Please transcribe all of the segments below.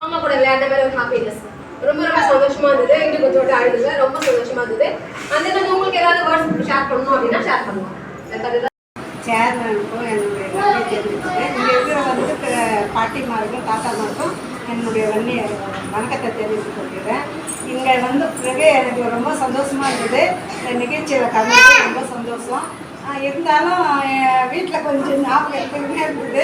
அம்மா கூட விளையாட மாதிரி ஒரு ஹாப்பினஸ் ரொம்ப ரொம்ப சந்தோஷமா இருந்தது. இன்னும் கொஞ்சம் விட்டு ஆயிடுது. ரொம்ப சந்தோஷமா இருந்தது. அந்த நம்ம உங்களுக்கு ஏதாவது வேர்ட்ஸ் ஷேர் பண்ணணும் அப்படின்னா ஷேர் பண்ணுவோம். சேர்மனுக்கும் என்னுடைய நன்றி தெரிவிச்சுக்கிறேன். இங்கே இருக்கிற வந்து பாட்டிமாருக்கும் தாத்தாமாருக்கும் என்னுடைய வணக்கத்தை தெரிவித்துக் கொள்கிறேன். இங்கே வந்து பிறகு எனக்கு ரொம்ப சந்தோஷமாக இருந்தது. இந்த நிகழ்ச்சியில் கலந்து ரொம்ப சந்தோஷம். இருந்தாலும் வீட்டில் கொஞ்சம் ஞாபகம் எடுத்துக்கிட்டே இருந்தது.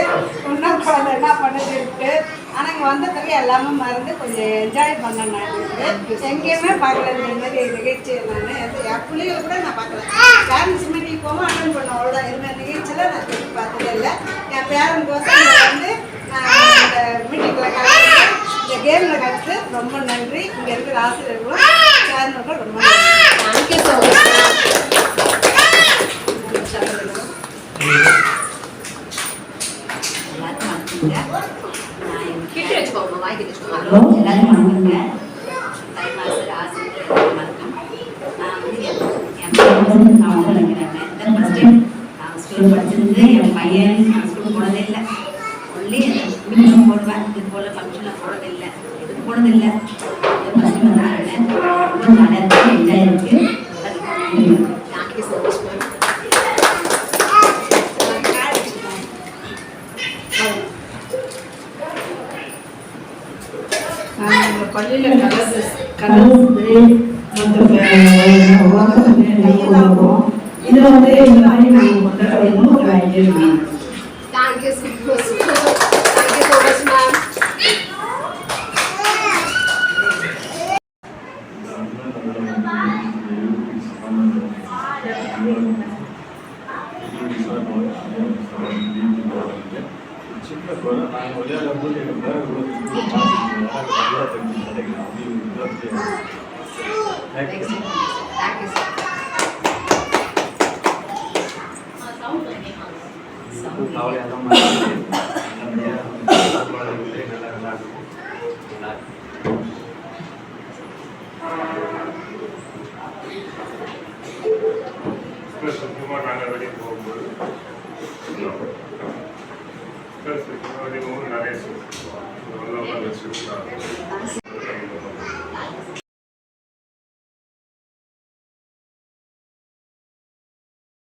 இன்னும் குழந்தை என்ன பண்ணது இருக்குது. ஆனால் இங்கே வந்ததுக்கு எல்லாமே மறந்து கொஞ்சம் என்ஜாய் பண்ண நான் இருக்குது. எங்கேயுமே பார்க்கல இந்த மாதிரி நிகழ்ச்சியை. நான் என் பிள்ளைகள் கூட நான் பார்க்கல. பேரண்ட்ஸ் மீட்டிங் போகும் அட்டன் பண்ண அவ்வளோதான். இந்த நிகழ்ச்சியில் நான் திரும்பி பார்த்ததே இல்லை. என் பேரண்ட்கோசம் வந்து நான் இந்த மீட்டிங்கில் கலந்து இந்த கேமில் கலந்து ரொம்ப நன்றி. இங்கே இருக்கிற ஆசிரியர்களும் சேர்ந்தவர்கள் ரொம்ப நன்றி. Thank you so much. எல்லாரும் வணக்கங்க. தைமாசர் ஆசிரியர் வணக்கம். நான் வந்து நான் வந்து நினைக்கிறேன். இதான் ஃபஸ்ட் டைம் நான் ஸ்கூல் படிச்சிருந்து என் பையன் நான் ஸ்கூல் போனதே இல்லை. ஒன்லி யூனிஃபார்ம் போடுவேன். இது போல் ஃபங்க்ஷனில் போனதில்லை. இதுக்கு போனதில்லை. இது ஃபஸ்ட் டைம் நான் ரொம்ப ஜாலியாக இருக்குது. என்ஜாய் இருக்குது. Thank you so much ma'am. பள்ளியில் கலந்து இது வந்து இந்த மாதிரி நாங்கள் கொண்டாடணும் ஒரு ஐடியா இருக்கு. Thank you so much. Thank you so much ma'am. சின்ன குழந்தை நாங்கள் விளையாடும் போது எங்கள் பேர கூட அவளை அந்த மாதிரி நல்லா விளையாடுவோம். சுத்தமாக நாங்கள் வெளியே போகும்போது நிறைய